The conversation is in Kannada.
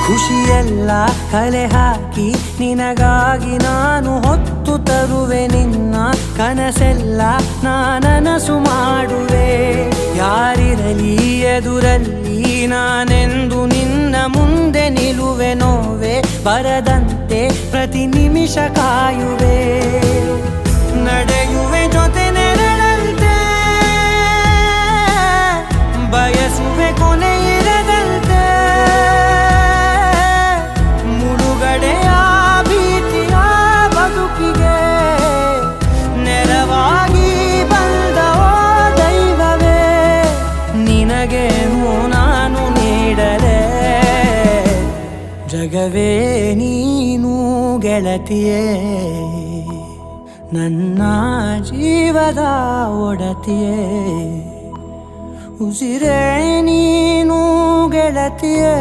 ಖುಷಿಯೆಲ್ಲ ಕಲೆ ಹಾಕಿ ನಿನಗಾಗಿ ನಾನು ಹೊತ್ತು ತರುವೆ ನಿನ್ನ ಕನಸೆಲ್ಲ ನಾನನಸು ಮಾಡುವೆ ಯಾರಿರಲಿ ಎದುರಲ್ಲಿ ನಾನೆಂದು ನಿನ್ನ ಮುಂದೆ ನಿಲ್ಲುವೆ ನೋವೆ ಬರದಂತೆ ಪ್ರತಿ ನಿಮಿಷ ಕಾಯುವೆ ನಡೆಯುವೆ ಜೊತೆ ನೆರಳಂತೆ ಬಯಸುವೆ ಕೊನೆ ಇರದಂತೆ ಮುಳುಗಡೆಯ ಭೀತಿಯ ಬದುಕಿಗೆ ನೆರವಾಗಿ ಬಂದವೋ ದೈವವೇ ನಿನಗೇನು ನಾನು ನೀಡಲೆ ಜಗವೇ ನೀನು ಗೆಳತಿಯೇ ನನ್ನ ಜೀವದ ಒಡತಿಯೇ ಉಸಿರೇ ನೀನು ಗೆಳತಿಯೇ.